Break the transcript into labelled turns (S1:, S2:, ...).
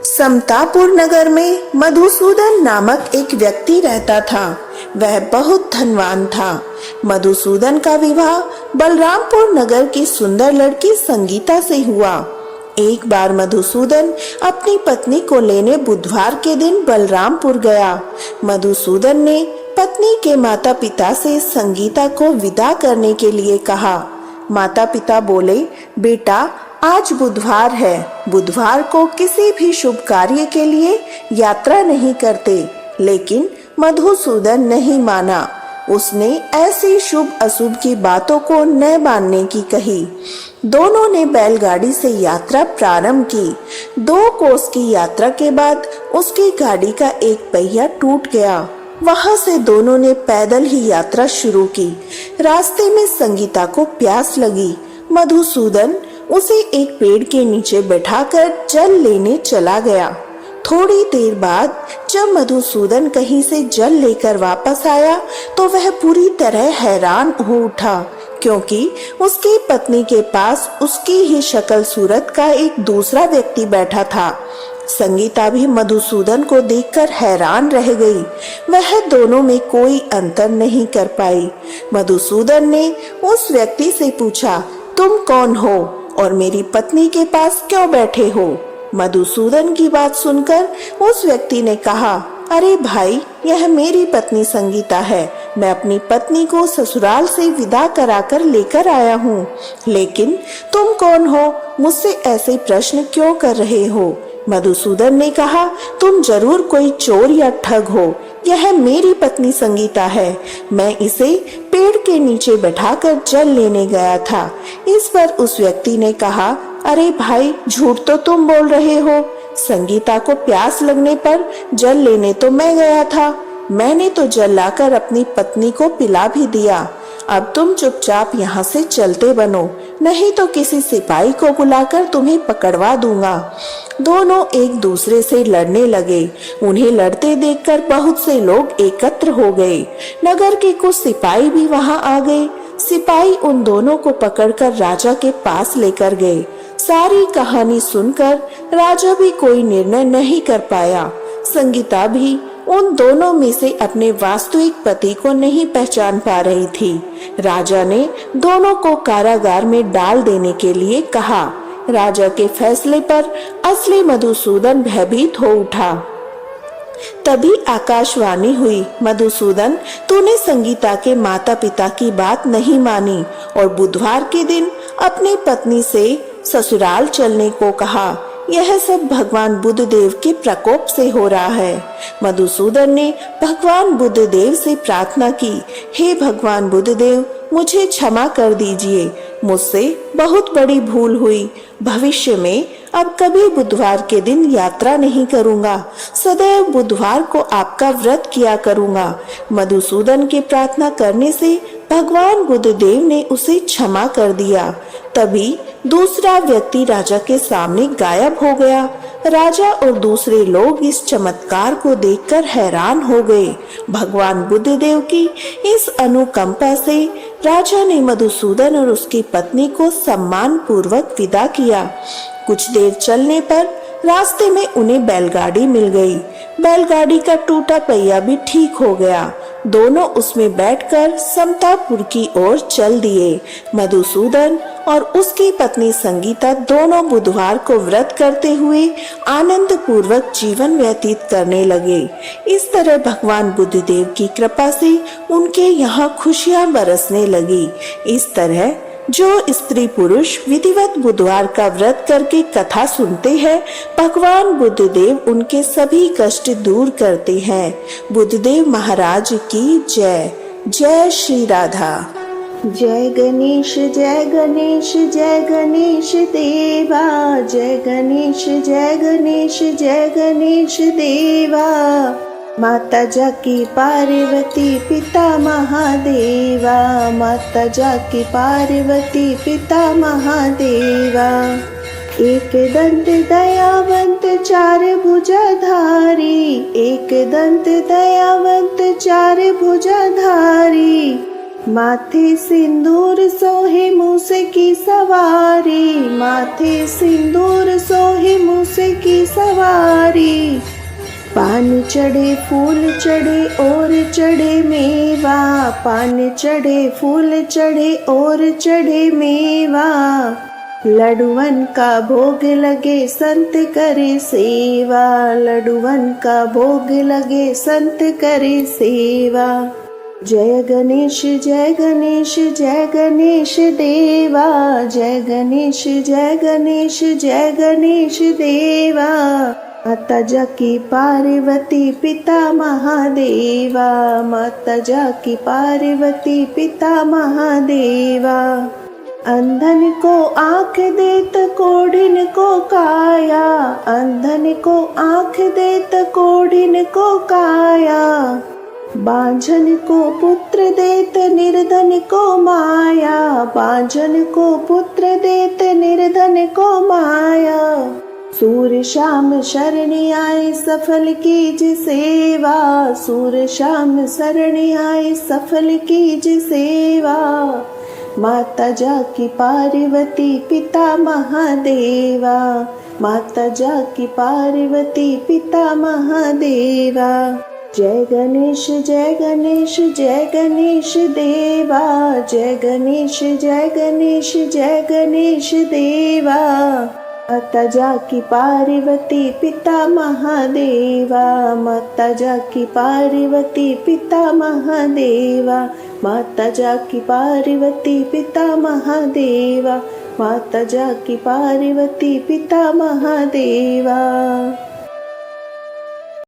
S1: समतापुर नगर में मधुसूदन नामक एक व्यक्ति रहता था। वह बहुत धनवान था। मधुसूदन का विवाह बलरामपुर नगर की सुंदर लड़की संगीता से हुआ। एक बार मधुसूदन अपनी पत्नी को लेने बुधवार के दिन बलरामपुर गया। मधुसूदन ने पत्नी के माता पिता से संगीता को विदा करने के लिए कहा। माता पिता बोले, बेटा आज बुधवार है, बुधवार को किसी भी शुभ कार्य के लिए यात्रा नहीं करते। लेकिन मधुसूदन नहीं माना। उसने ऐसी शुभ अशुभ की बातों को न मानने की कही। दोनों ने बैलगाड़ी से यात्रा प्रारंभ की। 2 कोस की यात्रा के बाद उसकी गाड़ी का एक पहिया टूट गया। वहां से दोनों ने पैदल ही यात्रा शुरू की। रास्ते में संगीता को प्यास लगी। मधुसूदन उसे एक पेड़ के नीचे बैठाकर जल लेने चला गया। थोड़ी देर बाद जब मधुसूदन कहीं से जल लेकर वापस आया तो वह पूरी तरह हैरान हो उठा, क्योंकि उसकी पत्नी के पास उसकी ही शक्ल सूरत का एक दूसरा व्यक्ति बैठा था। संगीता भी मधुसूदन को देखकर हैरान रह गई। वह दोनों में कोई अंतर नहीं कर पाई। मधुसूदन ने उस व्यक्ति से पूछा, तुम कौन हो और मेरी पत्नी के पास क्यों बैठे हो? मधुसूदन की बात सुनकर उस व्यक्ति ने कहा, अरे भाई, यह मेरी पत्नी संगीता है। मैं अपनी पत्नी को ससुराल से विदा कराकर लेकर आया हूँ। लेकिन तुम कौन हो? मुझसे ऐसे प्रश्न क्यों कर रहे हो? मधुसूदन ने कहा, तुम जरूर कोई चोर या ठग हो। यह मेरी पत्नी संगीता है। मैं इसे पेड़ के नीचे बैठाकर जल लेने गया था। इस पर उस व्यक्ति ने कहा, अरे भाई, झूठ तो तुम बोल रहे हो। संगीता को प्यास लगने पर जल लेने तो मैं गया था। मैंने तो जल लाकर अपनी पत्नी को पिला भी दिया। अब तुम चुपचाप यहाँ से चलते बनो, नहीं तो किसी सिपाही को बुलाकर तुम्हें पकड़वा दूंगा। दोनों एक दूसरे से लड़ने लगे। उन्हें लड़ते देखकर बहुत से लोग एकत्र हो गए। नगर के कुछ सिपाही भी वहां आ गए। सिपाही उन दोनों को पकड़कर राजा के पास लेकर गए। सारी कहानी सुनकर राजा भी कोई निर्णय नहीं कर पाया। संगीता भी उन दोनों में से अपने वास्तविक पति को नहीं पहचान पा रही थी। राजा ने दोनों को कारागार में डाल देने के लिए कहा। राजा के फैसले पर असली मधुसूदन भयभीत हो उठा। तभी आकाशवाणी हुई, मधुसूदन, तूने संगीता के माता पिता की बात नहीं मानी और बुधवार के दिन अपनी पत्नी से ससुराल चलने को कहा। यह सब भगवान बुद्धदेव के प्रकोप से हो रहा है। मधुसूदन ने भगवान बुद्धदेव से प्रार्थना की, हे भगवान बुद्धदेव, मुझे क्षमा कर दीजिए। मुझसे बहुत बड़ी भूल हुई। भविष्य में अब कभी बुधवार के दिन यात्रा नहीं करूंगा। सदैव बुधवार को आपका व्रत किया करूंगा। मधुसूदन की प्रार्थना करने से भगवान बुद्धदेव ने उसे क्षमा कर दिया। तभी दूसरा व्यक्ति राजा के सामने गायब हो गया। राजा और दूसरे लोग इस चमत्कार को देखकर हैरान हो गए। भगवान बुद्धदेव की इस अनुकंपा से राजा ने मधुसूदन और उसकी पत्नी को सम्मान पूर्वक विदा किया। कुछ देर चलने पर रास्ते में उन्हें बैलगाड़ी मिल गई। बैलगाड़ी का टूटा पहिया भी ठीक हो गया। दोनों उसमें बैठकर समतापुर की ओर चल दिए। मधुसूदन और उसकी पत्नी संगीता दोनों बुधवार को व्रत करते हुए आनंद पूर्वक जीवन व्यतीत करने लगे। इस तरह भगवान बुद्धदेव की कृपा से उनके यहाँ खुशियाँ बरसने लगी। इस तरह जो स्त्री पुरुष विधिवत बुधवार का व्रत करके कथा सुनते हैं, भगवान बुद्धदेव उनके सभी कष्ट दूर करते हैं। बुद्धदेव महाराज की जय। जय श्री राधा। जय गणेश जय गणेश जय गणेश देवा। जय गणेश जय गणेश जय गणेश देवा। माता जाकी पार्वती पिता महादेवा। माता जाकी पार्वती पिता महादेवा। एक दंत दयावंत चार भुजाधारी। एक दंत दयावंत चार भुजाधारी। माथे सिंदूर सोहे मूसे की सवारी। माथे सिंदूर सोहे मूसे पान चढ़े फूल चढ़े और चढ़े मेवा, पान चढ़े फूल चढ़े और चढ़े मेवा। लड्डुअन का भोग लगे संत करे सेवा, लड्डुअन का भोग लगे संत करे सेवा। जय गणेश जय गणेश जय गणेश देवा, जय गणेश जय गणेश जय गणेश देवा। माता जाकी पार्वती पिता महादेवा, माता जाकी पार्वती पिता महादेवा। अंधन को आँख देत कोढ़िन को काया, अंधन को आँख देत कोढ़िन को काया। बांझन को पुत्र देत निर्धन को माया, बांझन को पुत्र देत निर्धन को माया। सूर्य शाम शरण आए सफल कीज सेवा, सूर्य शाम शरण आए सफल कीज सेवा। माता जाकी पार्वती पिता महादेवा, माता जाकी पार्वती पिता महादेवा। जय गणेश जय गणेश जय गणेश देवा, जय गणेश जय गणेश जय गणेश देवा। माता जाकी पार्वती पिता महादेवा, माता जाकी पार्वती पिता महादेवा। माता जाकी पार्वती पिता महादेवा, माता जाकी पार्वती पिता महादेवा।